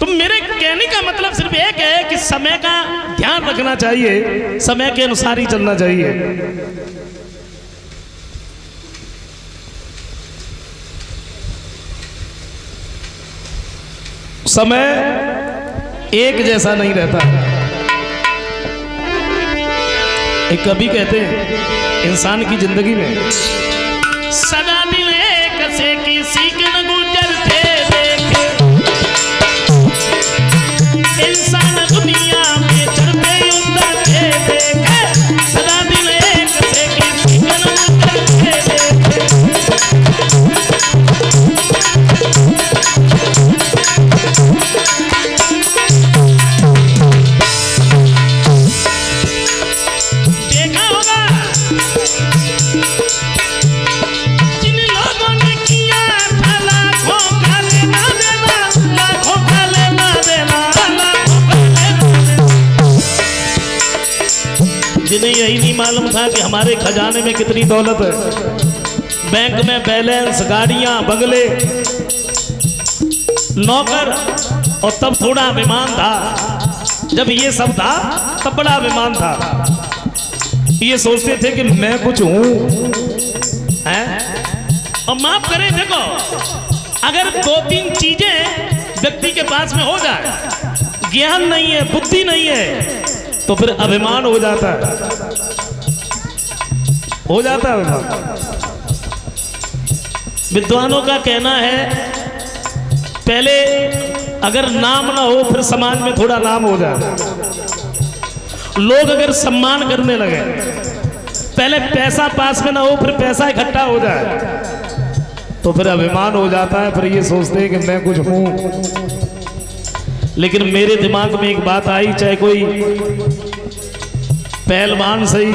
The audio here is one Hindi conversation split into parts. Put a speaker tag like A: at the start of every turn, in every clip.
A: तो मेरे कहने का मतलब सिर्फ एक है कि समय का ध्यान रखना चाहिए, समय के अनुसार ही चलना चाहिए। समय एक जैसा नहीं रहता। एक कवि कहते हैं इंसान की जिंदगी में सदा दिन एक से किसी के न गुजरते देखे, इंसान दुनिया में चढ़ते उतरते देखे, सदा दिन एक से किसी के न गुजरते देखे। देखा होगा जिन लोगों ने किया था लाखों का लेना देना, लाखों का लेना देना, लाखों का लेना देना, जिन्हें यही नहीं मालूम था कि हमारे खजाने में कितनी दौलत है, बैंक में बैलेंस, गाड़ियां, बंगले, नौकर, और तब थोड़ा अभिमान था। जब ये सब था तब बड़ा अभिमान था। ये सोचते थे कि मैं कुछ हूं, और माफ करें, देखो अगर 2-3 चीजें व्यक्ति के पास में हो जाए, ज्ञान नहीं है, बुद्धि नहीं है, तो फिर अभिमान हो जाता है, हो जाता है अभिमान। विद्वानों का कहना है पहले अगर नाम ना हो फिर समाज में थोड़ा नाम हो जाए। लोग अगर सम्मान करने लगे, पहले पैसा पास में ना हो फिर पैसा इकट्ठा हो जाए, तो फिर अभिमान हो जाता है, फिर ये सोचते हैं कि मैं कुछ हूं। लेकिन मेरे दिमाग में एक बात आई, चाहे कोई पहलवान सही,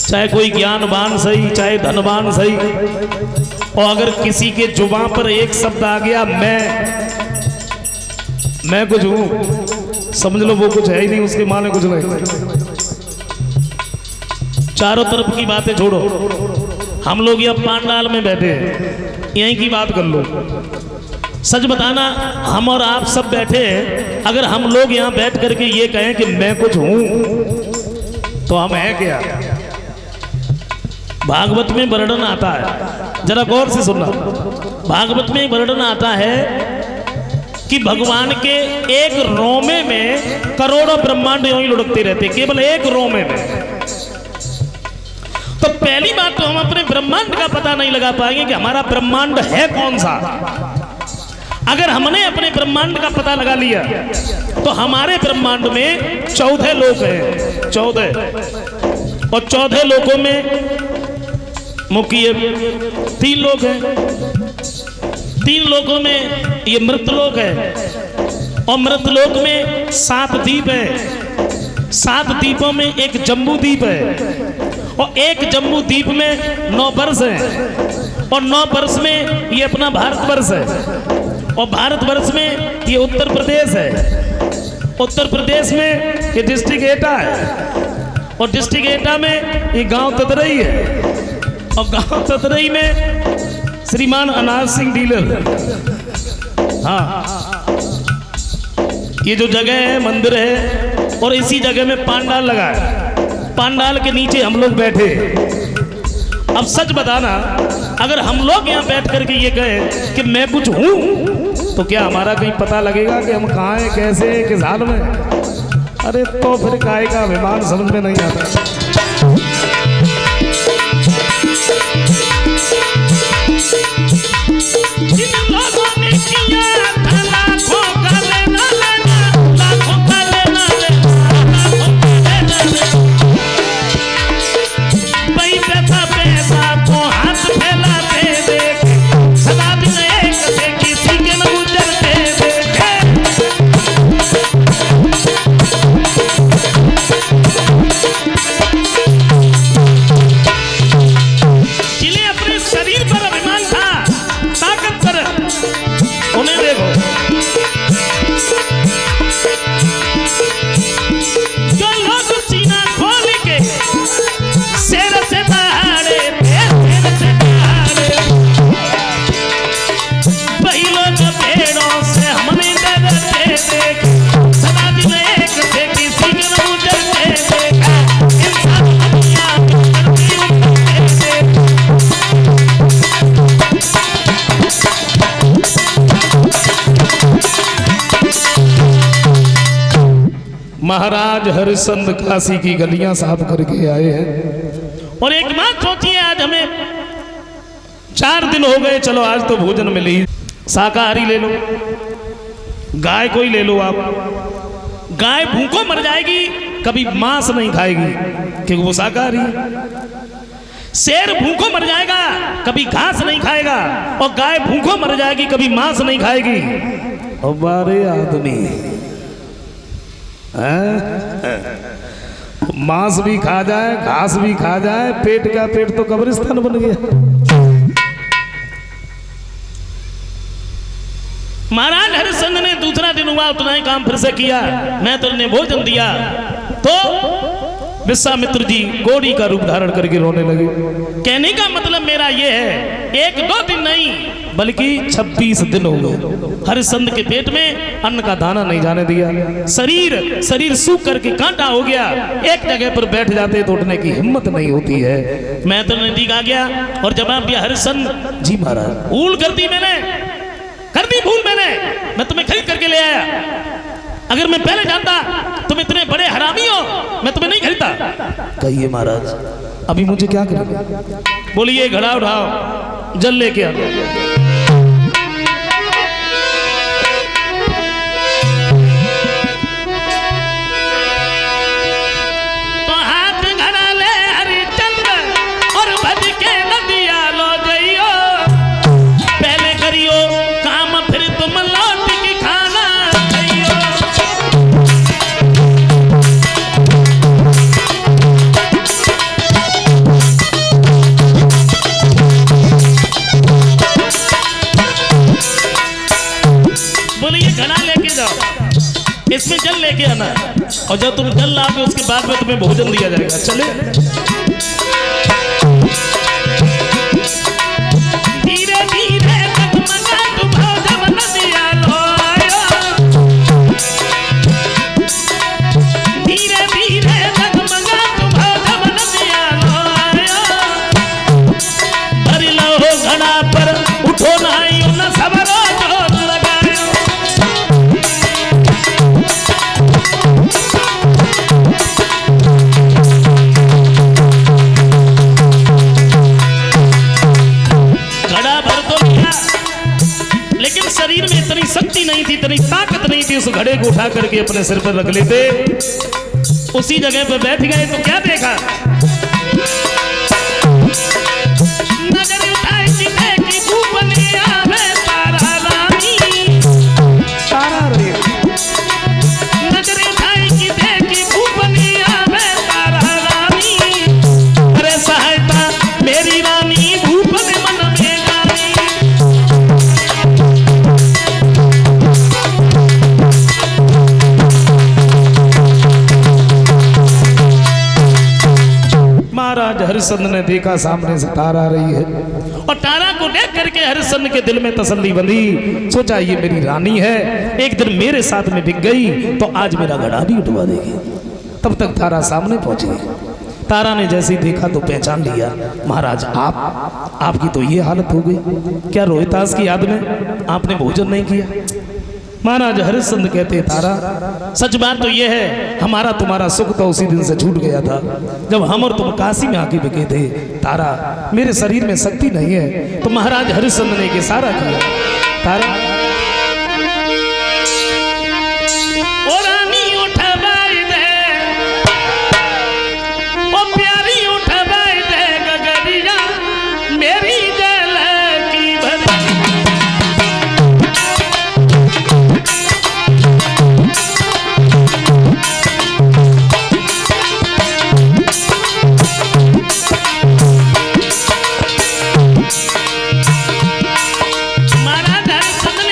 A: चाहे कोई ज्ञानवान सही, चाहे धनवान सही, और अगर किसी के जुबान पर एक शब्द आ गया मैं कुछ हूं, समझ लो वो कुछ है ही नहीं, उसके माने कुछ नहीं। चारों तरफ की बातें छोड़ो, हम लोग यहाँ पांडाल में बैठे हैं, यहीं की बात कर लो। सच बताना, हम और आप सब बैठे हैं, अगर हम लोग यहाँ बैठ करके ये कहें कि मैं कुछ हूं, तो हम हैं क्या? भागवत में वर्णन आता है, जरा गौर से सुनना। भागवत में वर्णन आता है कि भगवान के एक रोमे में करोड़ों ब्रह्मांड यूं ही लुढ़कते रहते, केवल एक रोमे में। तो पहली बात तो हम अपने ब्रह्मांड का पता नहीं लगा पाएंगे कि हमारा ब्रह्मांड है कौन सा। अगर हमने अपने ब्रह्मांड का पता लगा लिया तो हमारे ब्रह्मांड में 14 लोक हैं, 14, और 14 लोकों में मुख्य 3 लोक हैं। 3 लोकों में ये मृतलोक है, और मृतलोक में 7 द्वीप है। 7 द्वीपों में एक जम्बू द्वीप है, और एक जम्बू द्वीप में 9 वर्ष है, और 9 वर्ष में ये अपना भारतवर्ष है, और भारतवर्ष में ये उत्तर प्रदेश है। उत्तर प्रदेश में ये डिस्ट्रिक्ट एटा है, और डिस्ट्रिक्ट एटा में ये गांव ततरई है, और गांव ततरई में श्रीमान अनाज सिंह डीलर। हाँ, ये जो जगह है मंदिर है, और इसी जगह में पांडाल लगा है। पांडाल के नीचे हम लोग बैठे। अब सच बताना, अगर हम लोग यहाँ बैठ करके ये कहें कि मैं कुछ हूं, तो क्या हमारा कहीं पता लगेगा कि हम कहाँ हैं, कैसे हैं, किस हाल में? अरे तो फिर काहे का अभिमान समझ में नहीं आता।
B: पेड़ों से हमने
A: महाराज हरिश्चंद्र काशी की गलियां साफ करके आए हैं। और एक बात सोचिए, आज हमें 4 दिन हो गए, चलो आज तो भोजन मिले ही, शाकाहारी ले लो, गाय कोई ले लो आप, गाय भूखों मर जाएगी, कभी मांस नहीं खाएगी क्योंकि वो शाकाहारी है। शेर भूखों मर जाएगा, कभी घास नहीं खाएगा, और गाय भूखों मर जाएगी, कभी मांस नहीं खाएगी। और बारे आदमी मांस भी खा जाए, घास भी खा जाए, पेट का पेट तो कब्रिस्तान बन गया। महाराज हरिश्चंद्र ने दूसरा दिन हुआ, उतना ही काम फिर से किया। मैं तो उन्हें भोजन दिया तो विश्वामित्र जी कोड़ी का रूप धारण करके रोने लगे। कहने का मतलब मेरा यह है, 1-2 दिन नहीं बल्कि 26 दिन हो गए हरिश्चंद्र के पेट में अन्न का दाना नहीं जाने दिया। शरीर सूख करके कांटा हो गया, एक जगह पर बैठ जाते तो उठने की हिम्मत नहीं होती है। मैं तो नजदीक आ गया और जवाब दिया, हरिश्चंद्र जी महाराज, भूल कर दी मैंने, कर दी भूल मैंने, मैं तुम्हें खरीद करके ले आया। अगर मैं पहले जानता तुम इतने बड़े हरामी हो, मैं तुम्हें नहीं खरीदता। कहिए महाराज, अभी मुझे क्या करना? बोलिए, घड़ा उठाओ, जल लेके आओ। तो हाथ घड़ा ले हरिश्चंद्र और भज के नदिया लो जइयो, पहले करियो काम फिर तुम लौट के खाना जइयो। बोलिए, घड़ा लेके जाओ, इसमें जल लेके आना, और जब तुम जल लाओगे उसके बाद में तुम्हें भोजन दिया जाएगा। चले, धीरे धीरे जगमगा तू भोजन नदिया लो आयो, धीरे धीरे जगमगा तू भोजन नदिया लो आयो। भरी लो घड़ा पर उठो नाइयो न सबरो जोत लगायो। घड़ा भर तो लिया, लेकिन शरीर में इतनी शक्ति नहीं थी, इतनी ताकत नहीं थी, उस घड़े को उठा करके अपने सिर पर रख लेते। उसी जगह पर बैठ गए तो क्या देखा, नजर उठाई जिन्हें की भूपनी आवे तारा रानी, तारा रे, नजर उठाई की देखी भूपनी आवे तारा रानी, अरे सहायता मेरी रानी भूपन मन में जानी। महाराज हरिश्चंद्र ने देखा सामने से तारा आ रही है, और तारा को देख करके हरिश्चंद्र के दिल में तसल्ली बंधी। सोचा ये मेरी रानी है, एक दिन मेरे साथ में बिक गई तो आज मेरा घड़ा भी उठवा देगी। तब तक तारा सामने पहुंची। तारा ने जैसे ही देखा तो पहचान लिया, महाराज आपकी तो ये हालत हो गई, क्या रोहितास की याद में आपने भोजन नहीं किया? महाराज हरिश्चंद्र कहते, तारा सच बात तो ये है, हमारा तुम्हारा सुख तो उसी दिन से छूट गया था जब हम और तुम काशी में आके बिके थे। तारा, मेरे शरीर में शक्ति नहीं है। तो महाराज हरिश्चंद्र ने इशारा किया, तारा ओ रानी उठवाई दे, ओ प्यारी उठवाई दे गगरिया मेरी जल की भरी। महाराज हरिश्चंद्र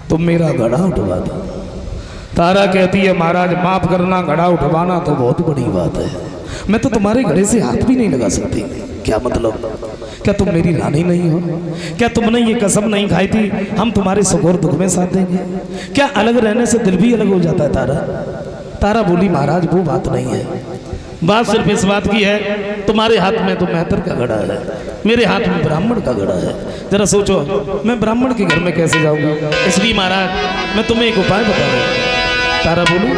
A: तुम मेरा घड़ा उठवा दो। तारा कहती है महाराज माफ करना, घड़ा उठवाना तो बहुत बड़ी बात है, मैं तो तुम्हारे घड़े से हाथ भी नहीं लगा सकती। क्या मतलब? क्या तुम मेरी रानी नहीं हो? क्या तुमने ये कसम नहीं खाई थी हम तुम्हारे सुख और दुख में साथ देंगे? क्या अलग रहने से दिल भी अलग हो जाता है तारा? तारा बोली महाराज वो बात नहीं है, बात सिर्फ इस बात की है तुम्हारे हाथ में तो मेहतर का घड़ा है, मेरे हाथ में ब्राह्मण का घड़ा है। जरा सोचो मैं ब्राह्मण के घर में कैसे जाऊंगा, इसलिए महाराज मैं तुम्हें एक उपाय बता रहा हूँ। तारा बोलू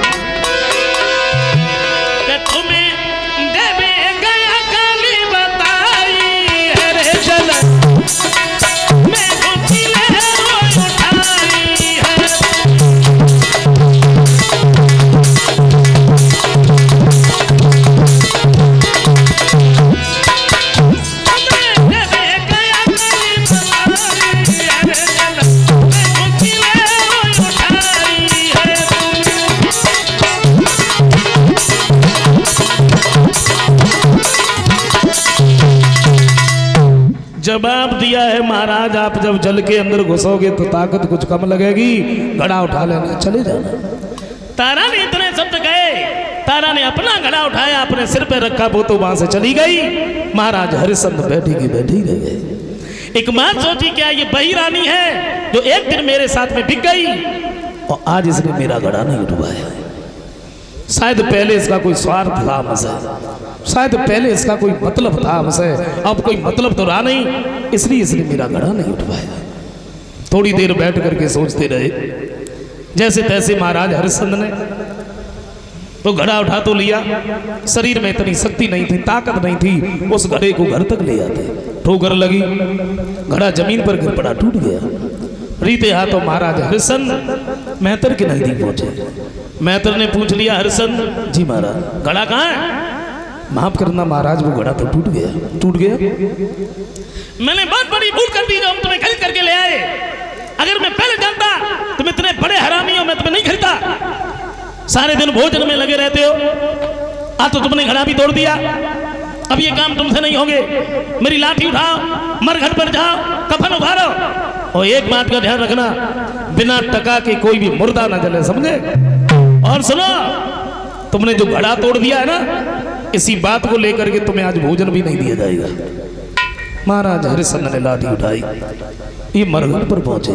A: जवाब दिया है महाराज आप जब जल के अंदर घुसोगे तो ताकत कुछ कम लगेगी, घड़ा उठा लेना, चले जाना। तारा ने इतने शब्द कहे, तारा ने अपना घड़ा उठाया अपने सिर पे रखा, वो तो वहां से चली गई। महाराज हरिश्चंद्र बैठी की बैठी रह गए। एक बात सोची क्या ये वही रानी है जो एक दिन मेरे साथ में बिक गई और आज इसने मेरा घड़ा नहीं उठवाया? शायद पहले इसका कोई स्वार्थ था हमसे, शायद पहले इसका कोई मतलब था हमसे, अब कोई मतलब तो रहा नहीं, इसलिए इसने मेरा घड़ा नहीं उठवाया। थोड़ी देर बैठ करके सोचते रहे, जैसे तैसे महाराज हरिश्चंद्र ने तो घड़ा उठा तो लिया, शरीर में इतनी शक्ति नहीं थी, ताकत नहीं थी उस घड़े को घर तक ले जाते। ठोकर लगी, घड़ा जमीन पर गिर पड़ा, टूट गया। रीते हाथों महाराज हरिश्चंद्र मेहतर के नजदीक पहुंचे। मेहतर ने पूछ लिया हरिश्चंद्र जी महाराज घड़ा कहाँ है? माफ करना महाराज वो घड़ा तो टूट गया। टूट गया? मैंने बहुत बड़ी भूल कर दी जो हम तुम्हें खरीद करके ले आए। अगर मैं पहले जानता तुम इतने बड़े हरामी हो मैं तुम्हें नहीं खरीदता। सारे दिन भोजन में लगे रहते हो, आज तो तुमने घड़ा भी तोड़ दिया, अब ये काम तुमसे नहीं होंगे। मेरी लाठी उठाओ, मरघट पर जाओ, कफन उतारो, और एक बात का ध्यान रखना बिना टका के कोई भी मुर्दा न जले, समझे? और सुनो तुमने जो घड़ा तोड़ दिया है ना, इसी बात को लेकर के तुम्हें आज भोजन भी नहीं दिया जाएगा। महाराज हरिश्चंद्र ने लाठी उठाई, ये मरघट पर पहुंचे।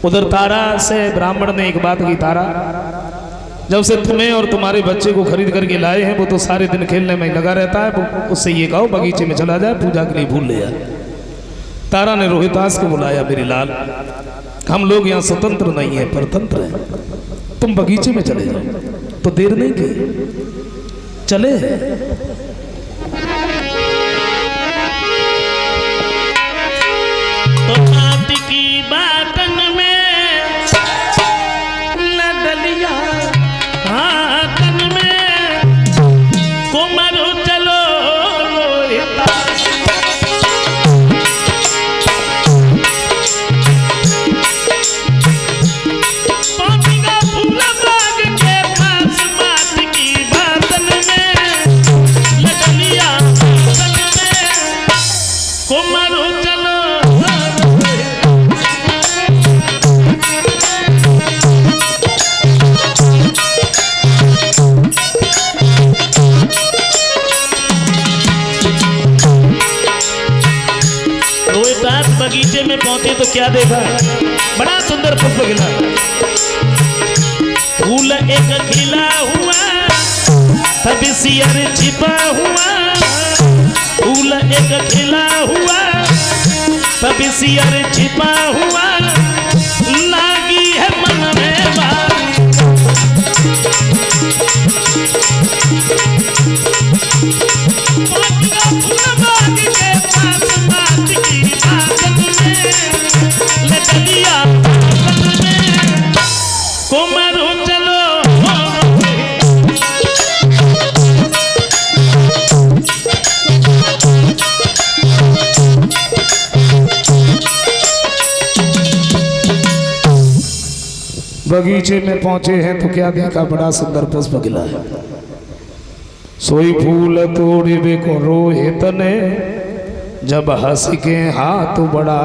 A: उधर तारा से ब्राह्मण ने एक बात की, तारा जब से तुम्हें और तुम्हारे बच्चे को खरीद करके लाए हैं वो तो सारे दिन खेलने में लगा रहता है, उससे ये कहो बगीचे में चला जाए, पूजा के लिए भूल ले जाए। तारा ने रोहितास को बुलाया, मेरे लाल हम लोग यहाँ स्वतंत्र नहीं है परतंत्र हैं, तुम बगीचे में चले जाओ। तो देर नहीं की, चले। तो बात की बातन में न डलिया हाथन में कुमार चलो रोहितास। बगीचे में पहुंचे तो क्या देखा, बड़ा सुंदर पुष्प खिला, फूल एक खिला हुआ तब सियर छिपा हुआ, फूल एक खिला हुआ तब सियर छिपा हुआ, लागी है मन में बात। बगीचे में पहुंचे हैं तो क्या देखा, बड़ा सुंदर पुष्प खिला है। सोई फूल तोड़े को रोए तने जब हंस के हाथ बढ़ा